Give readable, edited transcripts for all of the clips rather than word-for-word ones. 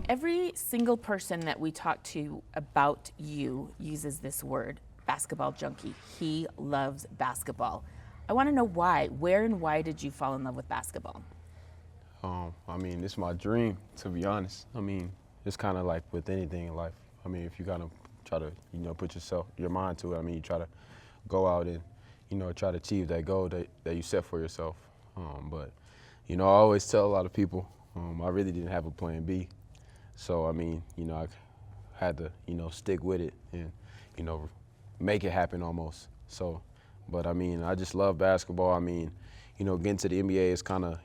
Every single person that we talk to about you uses this word, basketball junkie. He loves basketball. I want to know why. Where and why did you fall in love with basketball? I mean, it's my dream, to be honest. I mean, it's kind of like with anything in life. I mean, if you kind of try to, put your mind to it, I mean, you try to go out and, try to achieve that goal that you set for yourself. But, I always tell a lot of people, I really didn't have a plan B. So, I mean, I had to, stick with it and, make it happen almost. So, but I mean, I just love basketball. I mean, getting to the NBA is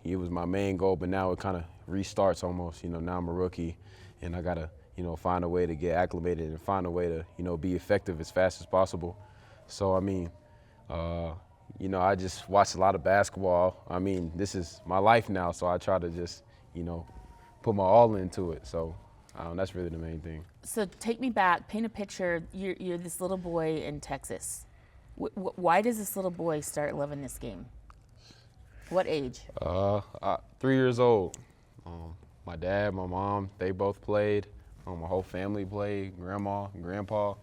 it was my main goal, but now it kind of restarts almost. Now I'm a rookie and I got to, find a way to get acclimated and find a way to, be effective as fast as possible. So, I mean, I just watch a lot of basketball. I mean, this is my life now, so I try to just, put my all into it. So that's really the main thing. So take me back, paint a picture. You're this little boy in Texas. Why does this little boy start loving this game? What age? 3 years old. My dad, my mom, they both played. My whole family played, grandma and grandpa.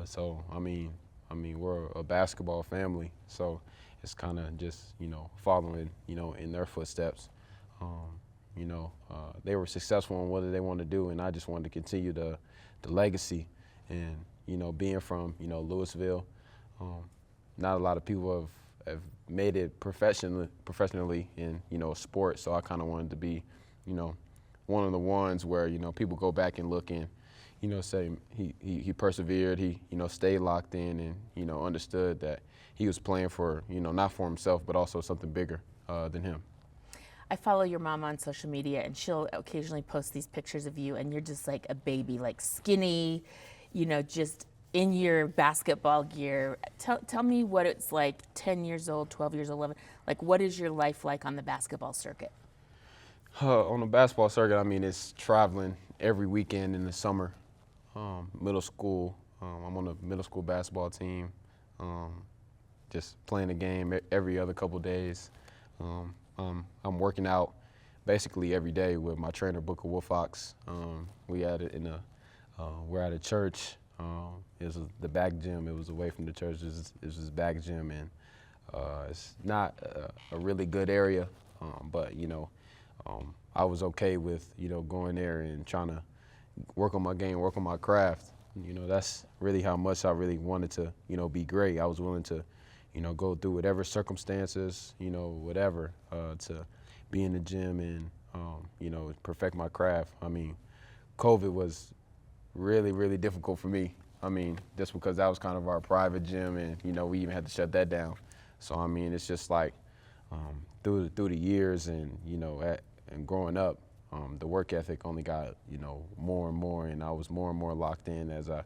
So, I mean, we're a basketball family. So it's kind of just, following, in their footsteps. They were successful in what they wanted to do, and I just wanted to continue the legacy. And, being from, Louisville, not a lot of people have made it professionally in, sports. So I kind of wanted to be, one of the ones where, people go back and look and, say he persevered, he, stayed locked in and, understood that he was playing for, not for himself, but also something bigger than him. I follow your mom on social media, and she'll occasionally post these pictures of you, and you're just like a baby, like skinny, just in your basketball gear. Tell me what it's like 10 years old, 12 years old, 11. Like, what is your life like on the basketball circuit? On the basketball circuit, I mean, it's traveling every weekend in the summer. Middle school, I'm on the middle school basketball team, just playing the game every other couple days. I'm working out basically every day with my trainer, Booker Wilfox. We're at a church. It was the back gym. It was away from the church. It was this back gym, and it's not a really good area, but I was okay with going there and trying to work on my game, work on my craft. That's really how much I really wanted to be great. I was willing to go through whatever circumstances, whatever, to be in the gym and perfect my craft. I mean, COVID was really, really difficult for me. I mean, just because that was kind of our private gym, and we even had to shut that down. So I mean, it's just like through the years and and growing up, the work ethic only got more and more, and I was more and more locked in as I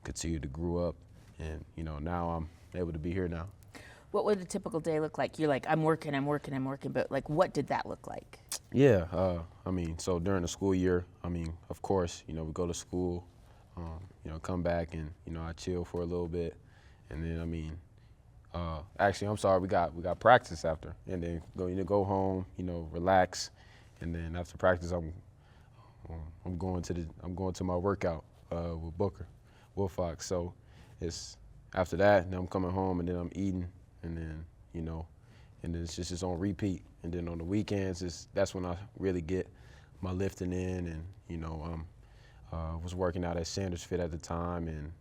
continued to grow up, and now I'm able to be here now. What would a typical day look like? You're like, I'm working, but like, what did that look like? Yeah, I mean, so during the school year, I mean, of course, we go to school, come back and, I chill for a little bit. And then, I mean, actually, I'm sorry, we got practice after. And then go home, relax. And then after practice, I'm going to my workout with Booker Wilfox. So it's after that, then I'm coming home and then I'm eating. And then, and then it's just on repeat. And then on the weekends, that's when I really get my lifting in. And, was working out at Sanders Fit at the time and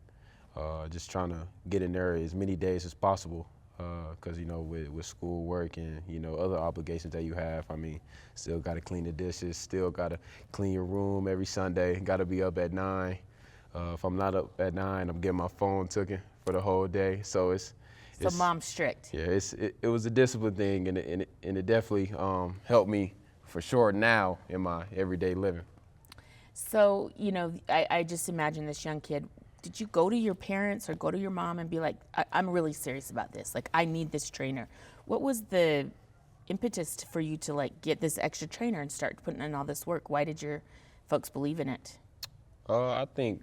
just trying to get in there as many days as possible. Because, with school work and, other obligations that you have, I mean, still got to clean the dishes, still got to clean your room every Sunday, got to be up at 9. If I'm not up at 9, I'm getting my phone taken for the whole day. So So mom's strict. Yeah, it was a discipline thing, and it definitely helped me for sure now in my everyday living. So, I just imagine this young kid. Did you go to your parents or go to your mom and be like, I'm really serious about this. Like, I need this trainer. What was the impetus for you to like get this extra trainer and start putting in all this work? Why did your folks believe in it? I think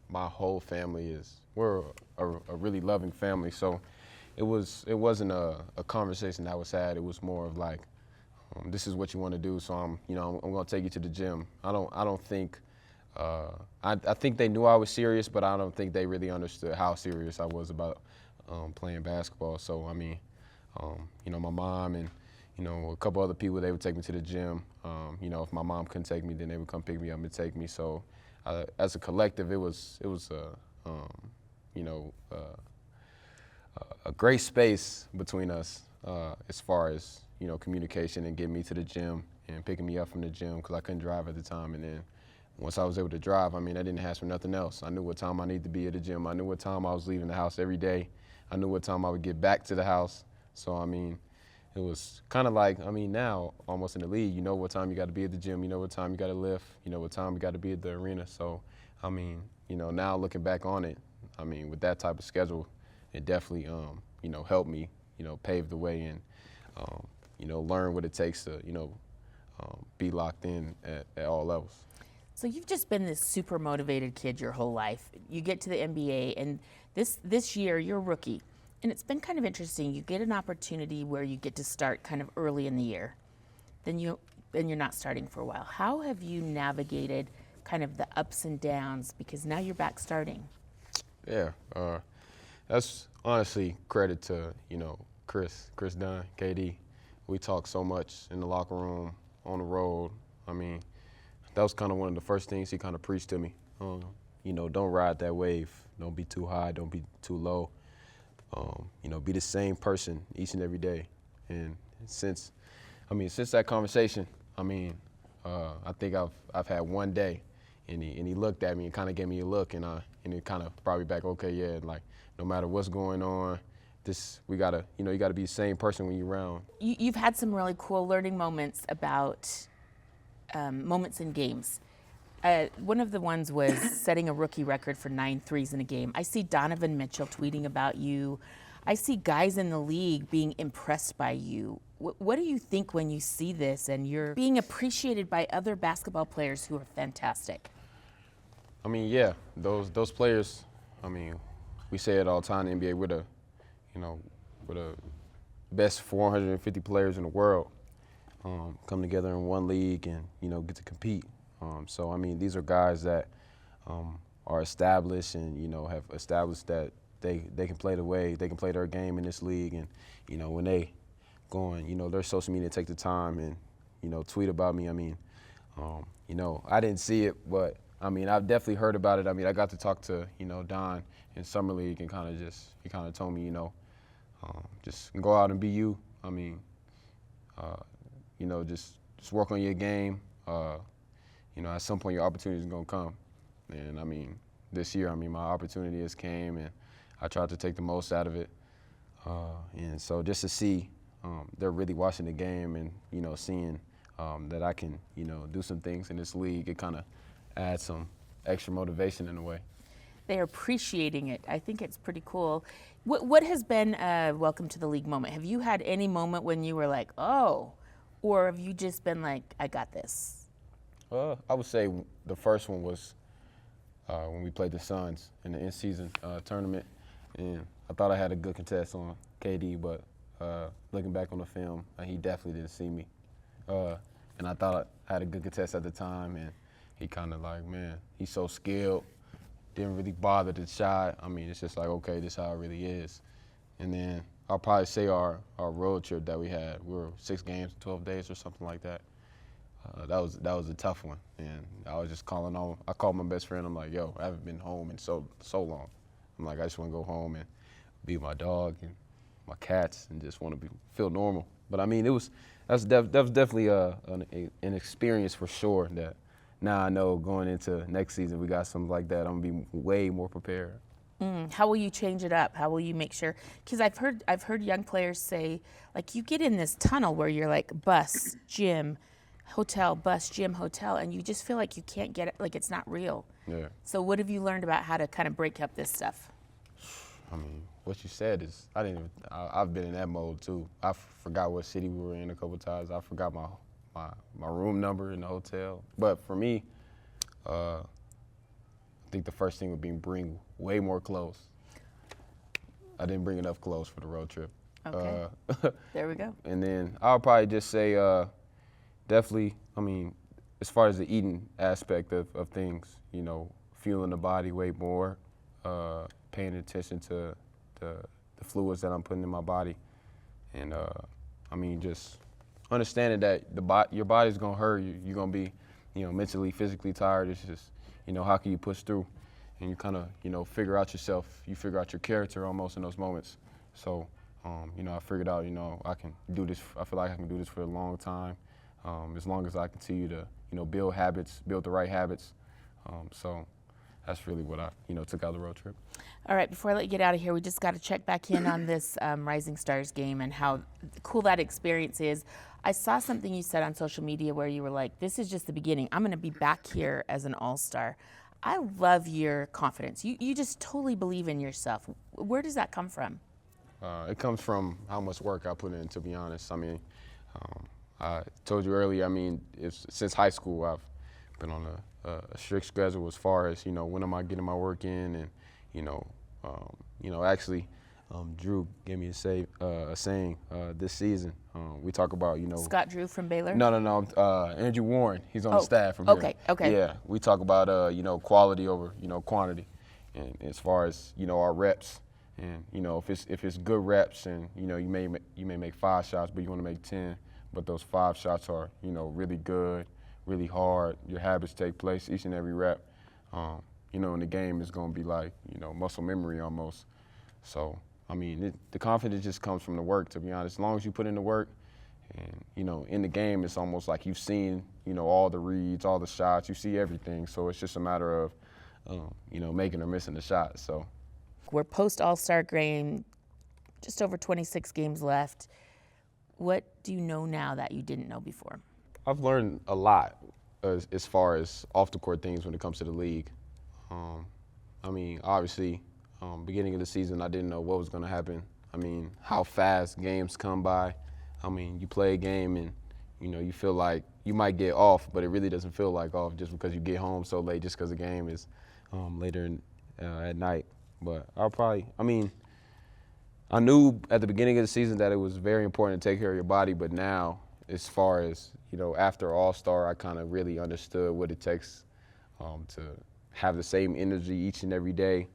my whole family we're a really loving family. So it wasn't a conversation that was had. It was more of like, this is what you want to do, so I'm going to take you to the gym. I don't think, I think they knew I was serious, but I don't think they really understood how serious I was about playing basketball. So, I mean, my mom and, a couple other people, they would take me to the gym. If my mom couldn't take me, then they would come pick me up and take me. So, as a collective, it was a great space between us as far as, communication and getting me to the gym and picking me up from the gym because I couldn't drive at the time. And then once I was able to drive, I didn't ask for nothing else. I knew what time I needed to be at the gym. I knew what time I was leaving the house every day. I knew what time I would get back to the house. So, it was kind of like, now almost in the league, you know what time you got to be at the gym, you know what time you got to lift, you know what time you got to be at the arena. So, now looking back on it, with that type of schedule, it definitely, helped me, pave the way and, learn what it takes to, be locked in at all levels. So you've just been this super motivated kid your whole life. You get to the NBA, and this year you're a rookie. And it's been kind of interesting. You get an opportunity where you get to start kind of early in the year. Then you're not starting for a while. How have you navigated kind of the ups and downs because now you're back starting? Yeah, that's honestly credit to, Chris Dunn, KD. We talk so much in the locker room, on the road. That was kind of one of the first things he kind of preached to me. Don't ride that wave. Don't be too high. Don't be too low. Be the same person each and every day. And since that conversation, I think I've had one day, and he looked at me and kind of gave me a look, and it kind of brought me back. Okay, yeah, like no matter what's going on, you gotta be the same person when you're around. You've had some really cool learning moments about moments in games. One of the ones was setting a rookie record for 9 threes in a game. I see Donovan Mitchell tweeting about you. I see guys in the league being impressed by you. What do you think when you see this and you're being appreciated by other basketball players who are fantastic? Yeah, those players, we say it all the time in the NBA, we're the best 450 players in the world come together in one league and, get to compete. So, these are guys that are established and, have established that they can play they can play their game in this league. And, when they go on, their social media, take the time and, tweet about me. I didn't see it, but, I've definitely heard about it. I got to talk to, Don in Summer League and he kind of told me, just go out and be you. Just work on your game. At some point your opportunity is going to come. And this year, my opportunity has came and I tried to take the most out of it. And so just to see they're really watching the game and, seeing that I can, do some things in this league, it kind of adds some extra motivation in a way. They're appreciating it. I think it's pretty cool. What has been a welcome to the league moment? Have you had any moment when you were like, oh, or have you just been like, I got this? I would say the first one was when we played the Suns in the in-season tournament, and I thought I had a good contest on KD, but looking back on the film, he definitely didn't see me. And I thought I had a good contest at the time, and he kind of like, man, he's so skilled, didn't really bother to shot. It's just like, okay, this is how it really is. And then I'll probably say our road trip that we had, we were 6 games, 12 days or something like that. That was a tough one, and I was just I called my best friend. I'm like, yo, I haven't been home in so long. I'm like, I just want to go home and be with my dog and my cats and just want to feel normal. But that's definitely an experience for sure. That now I know going into next season we got something like that. I'm gonna be way more prepared. How will you change it up? How will you make sure? Because I've heard young players say, like, you get in this tunnel where you're like bus, gym, hotel, bus, gym, hotel, and you just feel like you can't get it, like it's not real. Yeah. So what have you learned about how to kind of break up this stuff? What you said is, I've been in that mode too. I forgot what city we were in a couple of times. I forgot my room number in the hotel. But for me, I think the first thing would be bring way more clothes. I didn't bring enough clothes for the road trip. Okay. There we go. And then I'll probably just say, definitely, I mean, as far as the eating aspect of things, you know, fueling the body way more, paying attention to the fluids that I'm putting in my body, and I mean, just understanding that your body's gonna hurt. You're gonna be, you know, mentally, physically tired. It's just, you know, how can you push through? And you kind of, you know, figure out yourself. You figure out your character almost in those moments. So, you know, I figured out, you know, I can do this. I feel like I can do this for a long time, as long as I continue to, you know, build habits, build the right habits. So that's really what I, you know, took out of the road trip. All right, before I let you get out of here, we just got to check back in on this Rising Stars game and how cool that experience is. I saw something you said on social media where you were like, this is just the beginning. I'm going to be back here as an All-Star. I love your confidence. You just totally believe in yourself. Where does that come from? It comes from how much work I put in, to be honest. I mean, I told you earlier, I mean, since high school, I've been on a strict schedule as far as, you know, when am I getting my work in, and, you know, actually, Drew gave me a saying this season. We talk about, you know. Scott Drew from Baylor? No. Andrew Warren, he's on the staff from here. Okay. Yeah, we talk about, you know, quality over, you know, quantity. And as far as, you know, our reps, and, you know, if it's good reps, and, you know, you may make 5 shots, but you want to make 10, but those 5 shots are, you know, really good, really hard. Your habits take place each and every rep. You know, in the game, it's going to be like, you know, muscle memory almost. So, I mean, the confidence just comes from the work, to be honest. As long as you put in the work, and, you know, in the game, it's almost like you've seen, you know, all the reads, all the shots. You see everything. So it's just a matter of, you know, making or missing the shot. So we're post All-Star game, just over 26 games left. What do you know now that you didn't know before? I've learned a lot as far as off-the-court things when it comes to the league. I mean, obviously, beginning of the season, I didn't know what was going to happen. I mean, how fast games come by. I mean, you play a game and, you know, you feel like you might get off, but it really doesn't feel like off just because you get home so late, just because the game is later at night. But I mean, I knew at the beginning of the season that it was very important to take care of your body, but now, as far as, you know, after All-Star, I kind of really understood what it takes to have the same energy each and every day,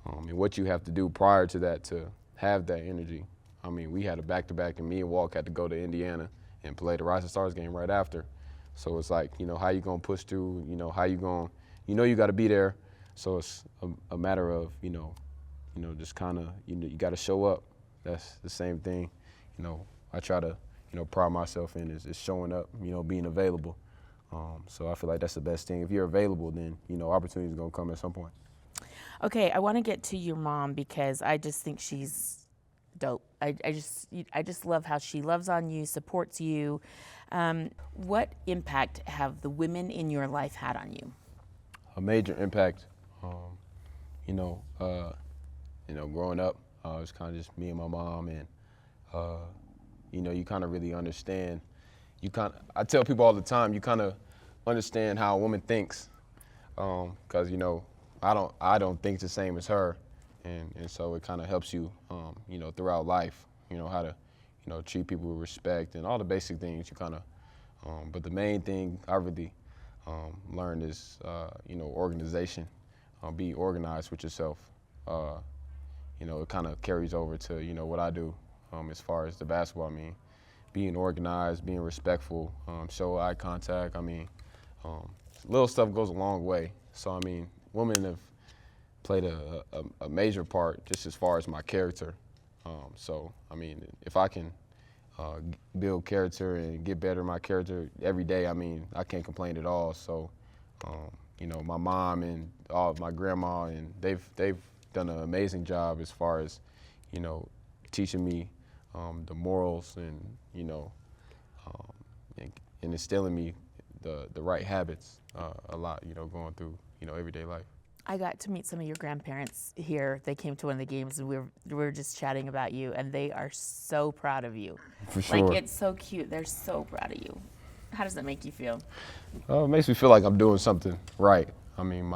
and what you have to do prior to that to have that energy. I mean, we had a back-to-back, and me and Walt had to go to Indiana and play the Rising Stars game right after. So it's like, you know, how you going to push through, you know, how you going, you know, you got to be there. So it's a matter of, you know, just kind of, you know, you got to show up. That's the same thing. You know, I try to, you know, pride myself in is showing up, you know, being available. So I feel like that's the best thing. If you're available, then, you know, opportunities are going to come at some point. Okay, I want to get to your mom because I just think she's dope. I just love how she loves on you, supports you. What impact have the women in your life had on you? A major impact. Growing up, it was kind of just me and my mom, and you know, you kind of really understand. I tell people all the time, you kind of understand how a woman thinks, because you know, I don't think the same as her, and so it kind of helps you, you know, throughout life, you know, how to, you know, treat people with respect and all the basic things you kind of. But the main thing I really learned is, you know, organization. Be organized with yourself. You know, it kind of carries over to, you know, what I do as far as the basketball. I mean, being organized, being respectful, show eye contact. I mean, little stuff goes a long way. So, I mean, women have played a major part just as far as my character. So, I mean, if I can build character and get better in my character every day, I mean, I can't complain at all. So, you know, my mom and all of my grandma, and they've done an amazing job as far as, you know, teaching me the morals and, you know, and instilling me the right habits a lot, you know, going through, you know, everyday life. I got to meet some of your grandparents here. They came to one of the games, and we were just chatting about you, and they are so proud of you. For sure. Like, it's so cute. They're so proud of you. How does that make you feel? It makes me feel like I'm doing something right. I mean,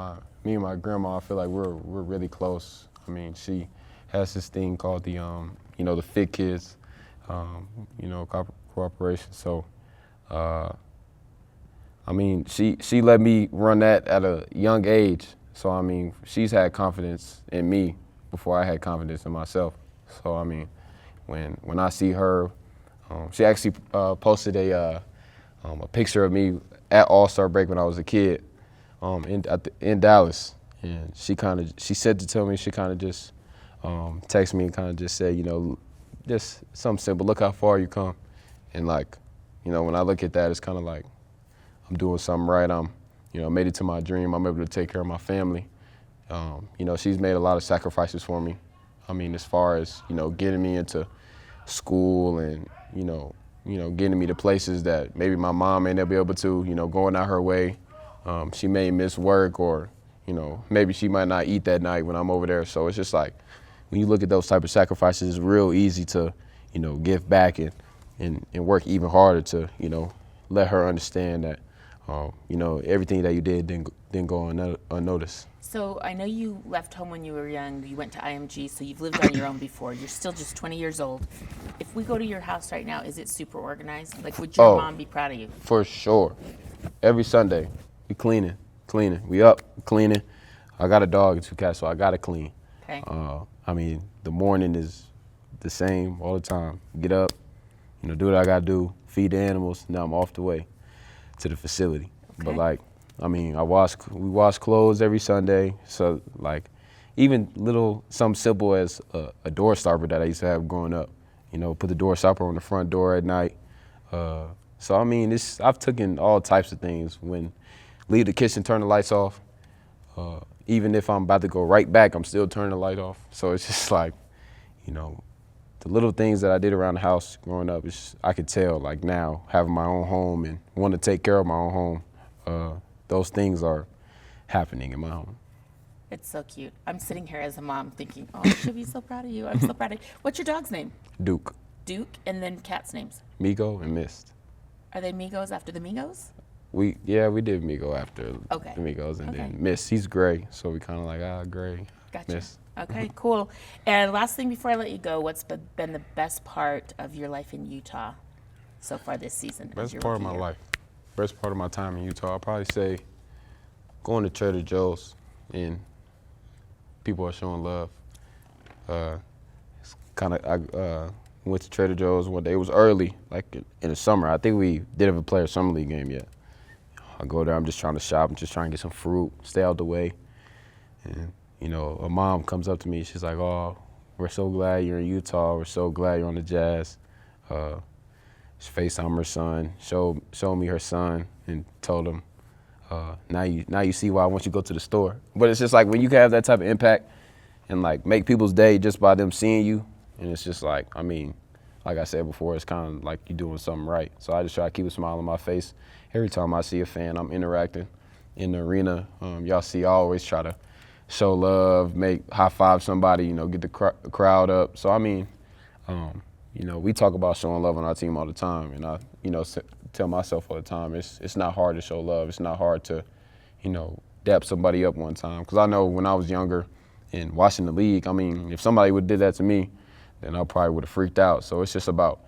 me and my grandma, I feel like we're really close. I mean, she has this thing called the, you know, the Fit Kids, you know, cooperation. So, I mean, she let me run that at a young age. So, I mean, she's had confidence in me before I had confidence in myself. So, I mean, when I see her, she actually posted a picture of me at AllStar break when I was a kid in Dallas. And she said to tell me, she kind of just texted me and kind of just said, you know, just something simple, look how far you come. And like, you know, when I look at that, it's kind of like I'm doing something right. You know, made it to my dream. I'm able to take care of my family. You know, she's made a lot of sacrifices for me. I mean, as far as, you know, getting me into school and, you know, getting me to places that maybe my mom may not be able to, you know, going out her way. She may miss work or, you know, maybe she might not eat that night when I'm over there. So it's just like, when you look at those type of sacrifices, it's real easy to, you know, give back and work even harder to, you know, let her understand that, you know, everything that you did didn't go unnoticed. So I know you left home when you were young. You went to IMG, so you've lived on your own before. You're still just 20 years old. If we go to your house right now, is it super organized? Like, would your mom be proud of you? For sure. Every Sunday, we cleaning. We up, cleaning. I got a dog and 2 cats, so I gotta clean. Okay. I mean, the morning is the same all the time. Get up, you know, do what I gotta do, feed the animals. Now I'm off the way to the facility. Okay. But like, I mean, we wash clothes every Sunday. So like, even something simple as a door stopper that I used to have growing up. You know, put the door stopper on the front door at night. So I mean, I've taken all types of things. When leave the kitchen, turn the lights off. Even if I'm about to go right back, I'm still turning the light off. So it's just like, you know, the little things that I did around the house growing up, I could tell, like now, having my own home and wanting to take care of my own home, those things are happening in my home. It's so cute. I'm sitting here as a mom thinking, oh, I should be so proud of you. I'm so proud of you. What's your dog's name? Duke. Duke, and then cats' names? Migo and Mist. Are they Migos after the Migos? We did Migo after the Migos, and then Mist. He's gray, so we kind of like, gray. Gotcha. Mist. Okay, cool. And last thing before I let you go, what's been the best part of your life in Utah so far this season? Best part of my life. Best part of my time in Utah, I'll probably say going to Trader Joe's and people are showing love. It's kind of, I went to Trader Joe's one day. It was early, like in the summer. I think we didn't even play a summer league game yet. I go there, I'm just trying to shop, I'm just trying to get some fruit, stay out the way. And, you know, a mom comes up to me, she's like, oh, we're so glad you're in Utah, we're so glad you're on the Jazz. She FaceTimed her son, showed me her son and told him, now you see why I want you to go to the store. But it's just like when you can have that type of impact and like make people's day just by them seeing you, and it's just like, I mean, like I said before, it's kind of like you're doing something right. So I just try to keep a smile on my face. Every time I see a fan, I'm interacting in the arena. Y'all see, I always try to show love, high five somebody, you know, get the crowd up. So I mean, you know, we talk about showing love on our team all the time, and I, you know, tell myself all the time, it's not hard to show love. It's not hard to, you know, dap somebody up one time. Because I know when I was younger and watching the league, I mean, if somebody would have did that to me, then I probably would have freaked out. So it's just about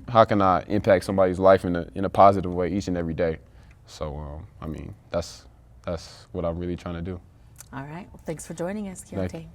how can I impact somebody's life in a positive way each and every day. So, I mean, that's what I'm really trying to do. All right. Well, thanks for joining us, Keyonte.